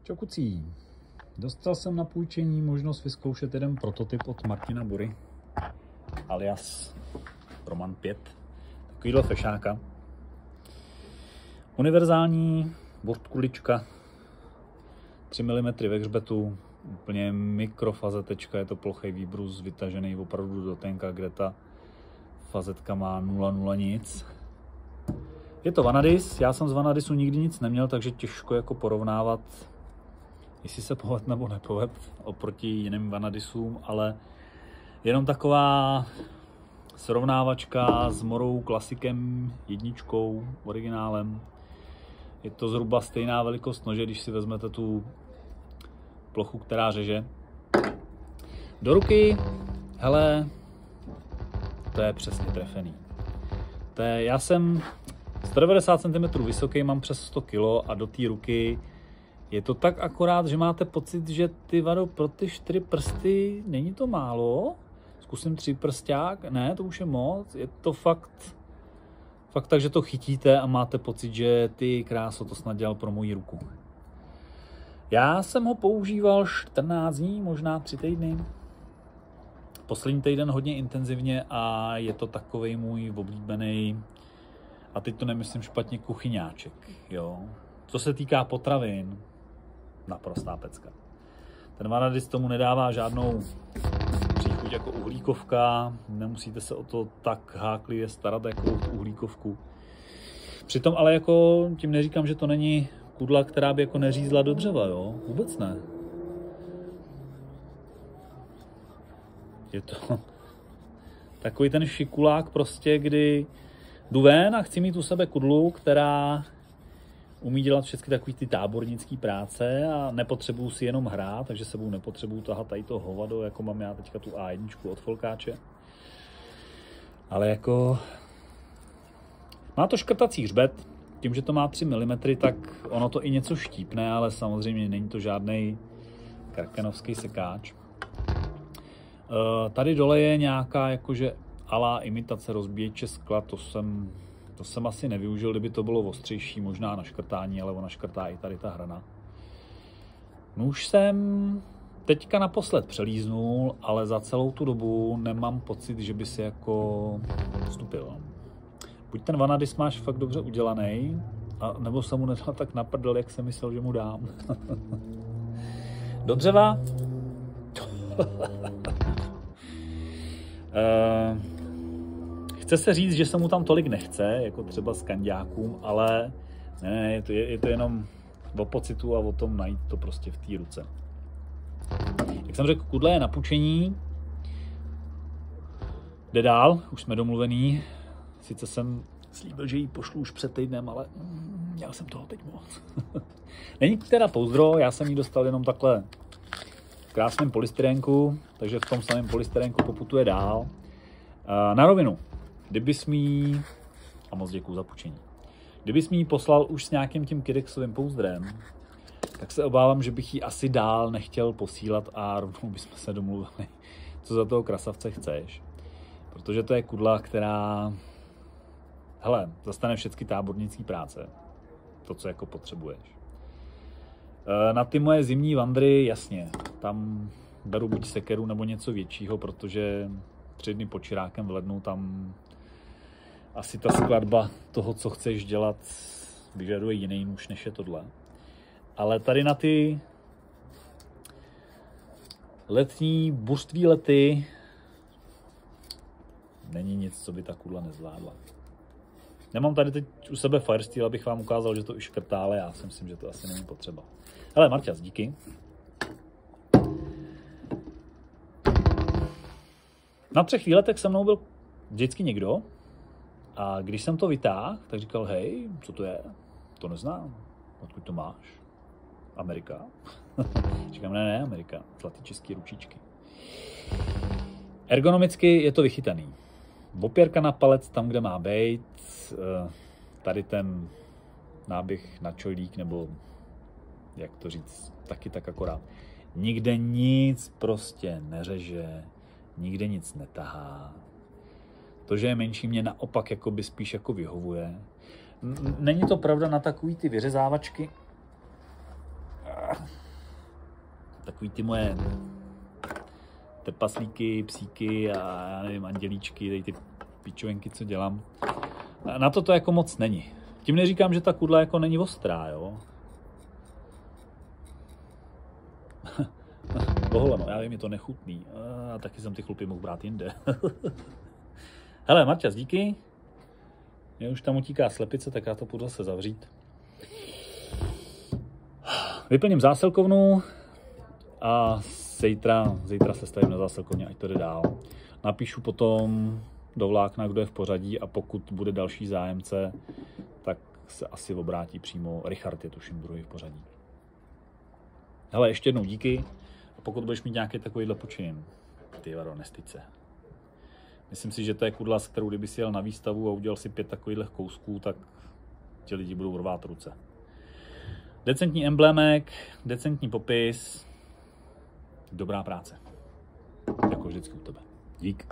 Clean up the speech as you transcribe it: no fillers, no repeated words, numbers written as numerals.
Čau kucí. Dostal jsem na půjčení možnost vyzkoušet jeden prototyp od Martina Bury, alias Roman 5. Takovýhle fešáka. Univerzální vodkulička, 3 mm ve hřbetu, úplně mikrofazetečka, je to plochý výbrus vytažený opravdu do tenka, kde ta fazetka má 0,0 nic. Je to Vanadis, já jsem z Vanadisu nikdy nic neměl, takže těžko jako porovnávat, jestli se poved nebo nepoved oproti jiným Vanadisům, ale jenom taková srovnávačka s Morou klasikem, jedničkou, originálem. Je to zhruba stejná velikost nože, když si vezmete tu plochu, která řeže. Do ruky, hele, to je přesně trefený. Já jsem 190 cm vysoký, mám přes 100 kg a do té ruky je to tak akorát, že máte pocit, že ty vado pro ty 4 prsty není to málo. Zkusím 3 prsták, ne, to už je moc. Je to fakt tak, že to chytíte a máte pocit, že ty kráso, to snad dělal pro moji ruku. Já jsem ho používal 14 dní, možná 3 týdny. Poslední týden hodně intenzivně a je to takovej můj oblíbený, a teď to nemyslím špatně, kuchyňáček. Jo. Co se týká potravin, naprostá pecka. Ten Vanadis tomu nedává žádnou příchuť jako uhlíkovka, nemusíte se o to tak háklivě starat jako o tu uhlíkovku. Přitom ale jako tím neříkám, že to není kudla, která by jako neřízla do dřeva, jo? Vůbec ne. Je to takový ten šikulák prostě, kdy jdu ven a chci mít u sebe kudlu, která umí dělat všechny takový ty tábornický práce a nepotřebuju si jenom hrát, takže sebou nepotřebuju tahat tady to hovado, jako mám já teďka tu A1 od Folkáče. Ale jako má to škrtací hřbet, tím, že to má 3 mm, tak ono to i něco štípne, ale samozřejmě není to žádný krakenovský sekáč. Tady dole je nějaká jakože alá imitace rozbíječe skla, to jsem asi nevyužil, kdyby to bylo ostřejší, možná na škrtání, ale ona škrtá i tady ta hrana. Nůž jsem teďka naposled přelíznul, ale za celou tu dobu nemám pocit, že by si jako vstupil. Buď ten Vanadis máš fakt dobře udělaný, nebo jsem mu nedal tak naprdel, jak jsem myslel, že mu dám. Do dřeva. Chce se říct, že se mu tam tolik nechce, jako třeba s kanďákům, ale ne, je to jenom o pocitu a o tom najít to prostě v té ruce. Jak jsem řekl, kudle je na půjčení. Jde dál, už jsme domluvený. Sice jsem slíbil, že ji pošlu už před týdnem, ale měl jsem toho teď moc. Není teda pouzdro, já jsem ji dostal jenom takhle v krásném polystyrénku, takže v tom samém polystyrénku poputuje dál. Na rovinu, kdybys mi, a moc děkuju za půjčení, kdybys mi ji poslal už s nějakým tím Kidexovým pouzdrem, tak se obávám, že bych ji asi dál nechtěl posílat a rovnou bychom se domluvili, co za toho krasavce chceš. Protože to je kudla, která, hele, zastane všechny tábornické práce, to, co jako potřebuješ. Na ty moje zimní vandry, jasně, tam beru buď sekeru nebo něco většího, protože 3 dny pod Čirákem v lednu, tam asi ta skladba toho, co chceš dělat, vyžaduje jiný nůž, než je tohle. Ale tady na ty letní buřství lety není nic, co by ta kudla nezvládla. Nemám tady teď u sebe Firesteel, abych vám ukázal, že to i škrtá, ale já si myslím, že to asi není potřeba. Hele, Marťas, díky. Na 3 výletech se mnou byl vždycky někdo a když jsem to vytáhl, tak říkal, hej, co to je? To neznám. Odkud to máš? Amerika? Říkám, ne, Amerika. Zlatý český ručičky. Ergonomicky je to vychytaný. Opěrka na palec tam, kde má být. Tady ten náběh na čojlík, nebo jak to říct, taky tak akorát. Nikde nic prostě neřeže. Nikde nic netahá. To, že je menší, mě naopak jakoby spíš jako vyhovuje. Není to pravda na takový ty vyřezávačky. Takový ty moje trpaslíky, psíky a já nevím, andělíčky, tady ty pičovenky, co dělám. Na to jako moc není. Tím neříkám, že ta kudla jako není ostrá, jo. Boholeno, já vím, je to nechutný. A taky jsem ty chlupy mohl brát jinde. Hele, Marťas, díky. Mě už tam utíká slepice, tak já to půjdu zase zavřít. Vyplním zásilkovnu a zítra se stavím na zásilkovně, ať to jde dál. Napíšu potom do vlákna, kdo je v pořadí, a pokud bude další zájemce, tak se asi obrátí přímo. Richard je tuším druhý v pořadí. Hele, ještě jednou díky. A pokud budeš mít nějaký takovýhle počin, ty vado, nestyď se. Myslím si, že to je kudla, s kterou kdyby si jel na výstavu a udělal si 5 takovýchhle kousků, tak ti lidi budou rvát ruce. Decentní emblémek, decentní popis, dobrá práce. Jako vždycky u tebe. Dík.